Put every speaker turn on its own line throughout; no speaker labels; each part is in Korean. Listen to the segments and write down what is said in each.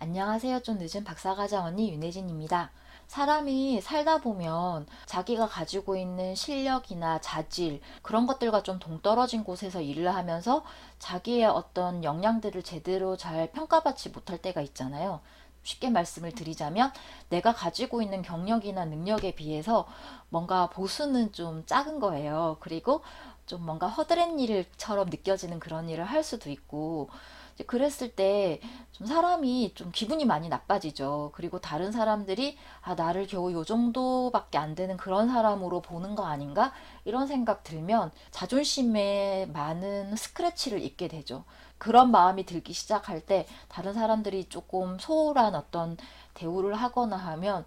안녕하세요. 좀 늦은 박사과정 언니 윤혜진입니다. 사람이 살다 보면 자기가 가지고 있는 실력이나 자질, 그런 것들과 좀 동떨어진 곳에서 일을 하면서 자기의 어떤 역량들을 제대로 잘 평가받지 못할 때가 있잖아요. 쉽게 말씀을 드리자면 내가 가지고 있는 경력이나 능력에 비해서 뭔가 보수는 좀 작은 거예요. 그리고 좀 뭔가 허드렛 일처럼 느껴지는 그런 일을 할 수도 있고, 이제 그랬을 때 좀 사람이 좀 기분이 많이 나빠지죠. 그리고 다른 사람들이 나를 겨우 요 정도밖에 안 되는 그런 사람으로 보는 거 아닌가? 이런 생각 들면 자존심에 많은 스크래치를 입게 되죠. 그런 마음이 들기 시작할 때 다른 사람들이 조금 소홀한 어떤 대우를 하거나 하면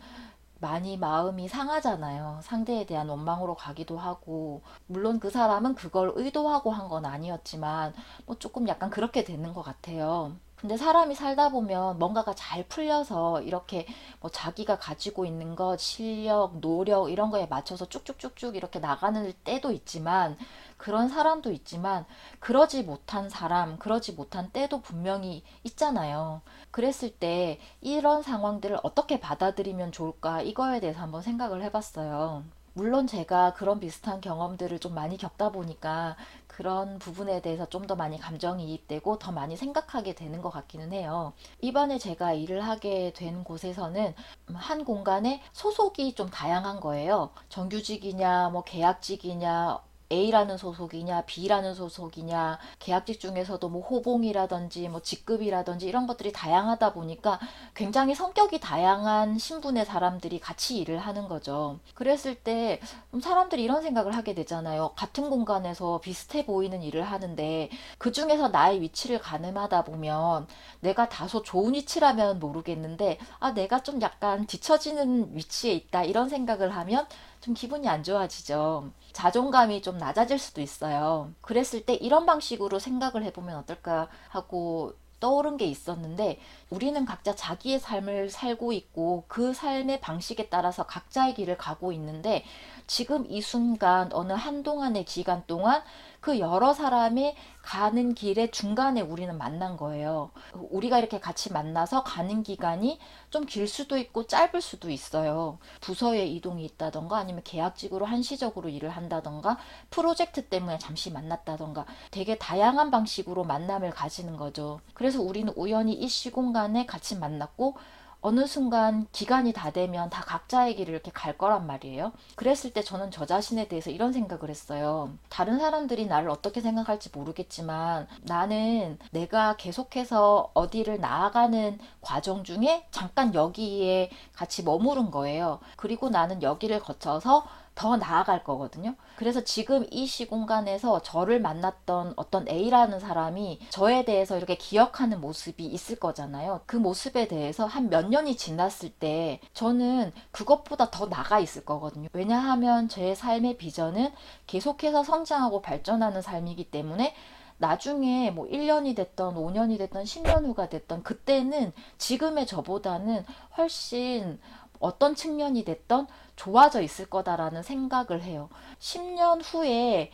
많이 마음이 상하잖아요. 상대에 대한 원망으로 가기도 하고, 물론 그 사람은 그걸 의도하고 한 건 아니었지만, 뭐 조금 약간 그렇게 되는 것 같아요. 근데 사람이 살다 보면 뭔가가 잘 풀려서 이렇게 뭐 자기가 가지고 있는 것, 실력, 노력 이런 거에 맞춰서 쭉쭉쭉쭉 이렇게 나가는 때도 있지만, 그런 사람도 있지만, 그러지 못한 사람, 그러지 못한 때도 분명히 있잖아요. 그랬을 때 이런 상황들을 어떻게 받아들이면 좋을까? 이거에 대해서 한번 생각을 해봤어요. 물론 제가 그런 비슷한 경험들을 좀 많이 겪다 보니까 그런 부분에 대해서 좀 더 많이 감정이입되고 더 많이 생각하게 되는 것 같기는 해요. 이번에 제가 일을 하게 된 곳에서는 한 공간에 소속이 좀 다양한 거예요. 정규직이냐, 뭐 계약직이냐, A라는 소속이냐, B라는 소속이냐, 계약직 중에서도 뭐 호봉이라든지 뭐 직급이라든지 이런 것들이 다양하다 보니까 굉장히 성격이 다양한 신분의 사람들이 같이 일을 하는 거죠. 그랬을 때 사람들이 이런 생각을 하게 되잖아요. 같은 공간에서 비슷해 보이는 일을 하는데 그 중에서 나의 위치를 가늠하다 보면 내가 다소 좋은 위치라면 모르겠는데 내가 좀 약간 뒤처지는 위치에 있다 이런 생각을 하면 좀 기분이 안 좋아지죠. 자존감이 좀 낮아질 수도 있어요. 그랬을 때 이런 방식으로 생각을 해보면 어떨까 하고 떠오른 게 있었는데, 우리는 각자 자기의 삶을 살고 있고 그 삶의 방식에 따라서 각자의 길을 가고 있는데, 지금 이 순간 어느 한동안의 기간 동안 그 여러 사람의 가는 길의 중간에 우리는 만난 거예요. 우리가 이렇게 같이 만나서 가는 기간이 좀 길 수도 있고 짧을 수도 있어요. 부서의 이동이 있다던가 아니면 계약직으로 한시적으로 일을 한다던가 프로젝트 때문에 잠시 만났다던가 되게 다양한 방식으로 만남을 가지는 거죠. 그래서 우리는 우연히 이 시공간에 같이 만났고 어느 순간 기간이 다 되면 다 각자의 길을 이렇게 갈 거란 말이에요. 그랬을 때 저는 저 자신에 대해서 이런 생각을 했어요. 다른 사람들이 나를 어떻게 생각할지 모르겠지만 나는 내가 계속해서 어디를 나아가는 과정 중에 잠깐 여기에 같이 머무른 거예요. 그리고 나는 여기를 거쳐서 더 나아갈 거거든요. 그래서 지금 이 시공간에서 저를 만났던 어떤 A라는 사람이 저에 대해서 이렇게 기억하는 모습이 있을 거잖아요. 그 모습에 대해서 한 몇 년이 지났을 때 저는 그것보다 더 나가 있을 거거든요. 왜냐하면 제 삶의 비전은 계속해서 성장하고 발전하는 삶이기 때문에 나중에 뭐 1년이 됐던 5년이 됐던 10년 후가 됐던 그때는 지금의 저보다는 훨씬 어떤 측면이 됐던 좋아져 있을 거다라는 생각을 해요. 10년 후에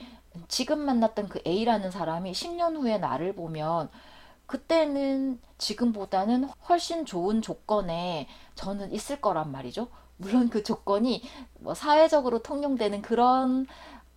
지금 만났던 그 A라는 사람이 10년 후에 나를 보면 그때는 지금보다는 훨씬 좋은 조건에 저는 있을 거란 말이죠. 물론 그 조건이 뭐 사회적으로 통용되는 그런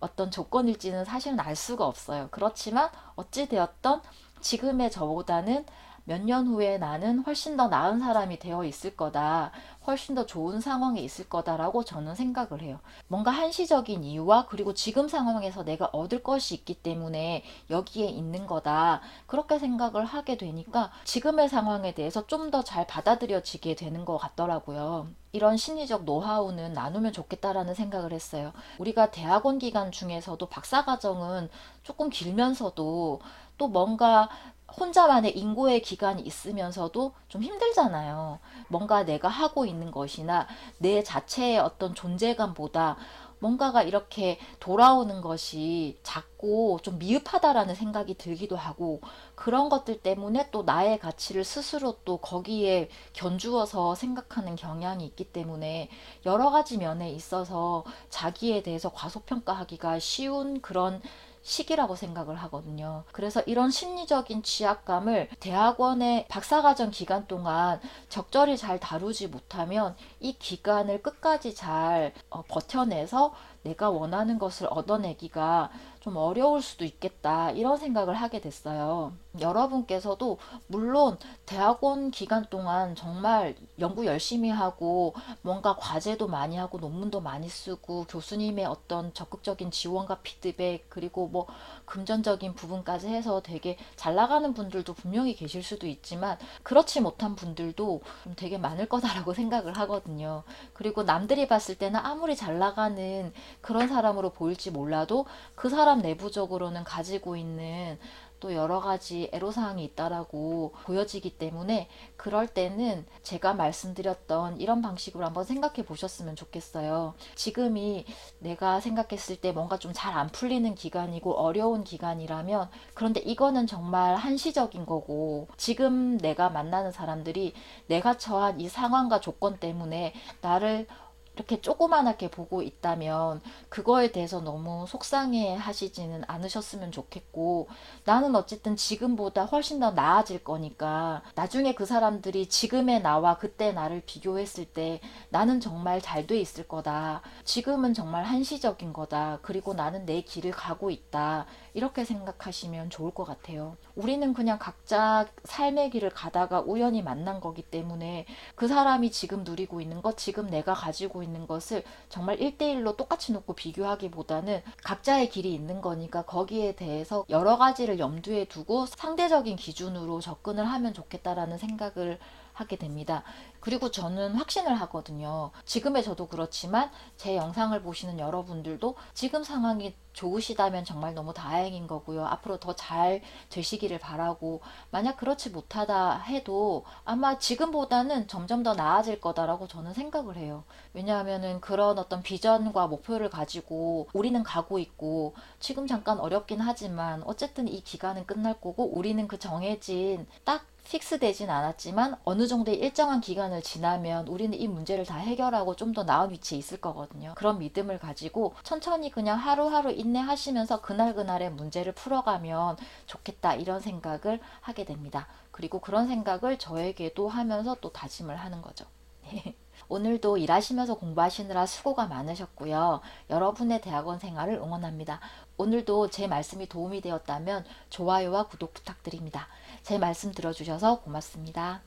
어떤 조건일지는 사실은 알 수가 없어요. 그렇지만 어찌되었던 지금의 저보다는 몇 년 후에 나는 훨씬 더 나은 사람이 되어 있을 거다. 훨씬 더 좋은 상황에 있을 거다라고 저는 생각을 해요. 뭔가 한시적인 이유와 그리고 지금 상황에서 내가 얻을 것이 있기 때문에 여기에 있는 거다. 그렇게 생각을 하게 되니까 지금의 상황에 대해서 좀 더 잘 받아들여지게 되는 것 같더라고요. 이런 심리적 노하우는 나누면 좋겠다라는 생각을 했어요. 우리가 대학원 기간 중에서도 박사과정은 조금 길면서도 또 뭔가 혼자만의 인고의 기간이 있으면서도 좀 힘들잖아요. 뭔가 내가 하고 있는 것이나 내 자체의 어떤 존재감보다 뭔가가 이렇게 돌아오는 것이 작고 좀 미흡하다라는 생각이 들기도 하고, 그런 것들 때문에 또 나의 가치를 스스로 또 거기에 견주어서 생각하는 경향이 있기 때문에 여러 가지 면에 있어서 자기에 대해서 과소평가하기가 쉬운 그런 시기라고 생각을 하거든요. 그래서 이런 심리적인 취약감을 대학원의 박사과정 기간 동안 적절히 잘 다루지 못하면 이 기간을 끝까지 잘 버텨내서 내가 원하는 것을 얻어내기가 좀 어려울 수도 있겠다, 이런 생각을 하게 됐어요. 여러분께서도 물론 대학원 기간 동안 정말 연구 열심히 하고 뭔가 과제도 많이 하고 논문도 많이 쓰고 교수님의 어떤 적극적인 지원과 피드백, 그리고 뭐 금전적인 부분까지 해서 되게 잘 나가는 분들도 분명히 계실 수도 있지만 그렇지 못한 분들도 좀 되게 많을 거다라고 생각을 하거든요. 그리고 남들이 봤을 때는 아무리 잘 나가는 그런 사람으로 보일지 몰라도 그 사람 내부적으로는 가지고 있는 또 여러 가지 애로사항이 있다라고 보여지기 때문에 그럴 때는 제가 말씀드렸던 이런 방식으로 한번 생각해 보셨으면 좋겠어요. 지금이 내가 생각했을 때 뭔가 좀 잘 안 풀리는 기간이고 어려운 기간이라면, 그런데 이거는 정말 한시적인 거고, 지금 내가 만나는 사람들이 내가 처한 이 상황과 조건 때문에 나를 이렇게 조그만하게 보고 있다면 그거에 대해서 너무 속상해 하시지는 않으셨으면 좋겠고, 나는 어쨌든 지금보다 훨씬 더 나아질 거니까 나중에 그 사람들이 지금의 나와 그때 나를 비교했을 때 나는 정말 잘 돼 있을 거다, 지금은 정말 한시적인 거다, 그리고 나는 내 길을 가고 있다, 이렇게 생각하시면 좋을 것 같아요. 우리는 그냥 각자 삶의 길을 가다가 우연히 만난 거기 때문에 그 사람이 지금 누리고 있는 것, 지금 내가 가지고 있는 것을 정말 1대1로 똑같이 놓고 비교하기보다는 각자의 길이 있는 거니까 거기에 대해서 여러 가지를 염두에 두고 상대적인 기준으로 접근을 하면 좋겠다라는 생각을 하게 됩니다. 그리고 저는 확신을 하거든요. 지금의 저도 그렇지만 제 영상을 보시는 여러분들도 지금 상황이 좋으시다면 정말 너무 다행인 거고요. 앞으로 더 잘 되시기를 바라고, 만약 그렇지 못하다 해도 아마 지금보다는 점점 더 나아질 거다라고 저는 생각을 해요. 왜냐하면은 그런 어떤 비전과 목표를 가지고 우리는 가고 있고, 지금 잠깐 어렵긴 하지만 어쨌든 이 기간은 끝날 거고, 우리는 그 정해진 딱 픽스되진 않았지만 어느 정도의 일정한 기간을 지나면 우리는 이 문제를 다 해결하고 좀 더 나은 위치에 있을 거거든요. 그런 믿음을 가지고 천천히 그냥 하루하루 인내하시면서 그날그날의 문제를 풀어가면 좋겠다, 이런 생각을 하게 됩니다. 그리고 그런 생각을 저에게도 하면서 또 다짐을 하는 거죠. 오늘도 일하시면서 공부하시느라 수고가 많으셨고요. 여러분의 대학원 생활을 응원합니다. 오늘도 제 말씀이 도움이 되었다면 좋아요와 구독 부탁드립니다. 제 말씀 들어주셔서 고맙습니다.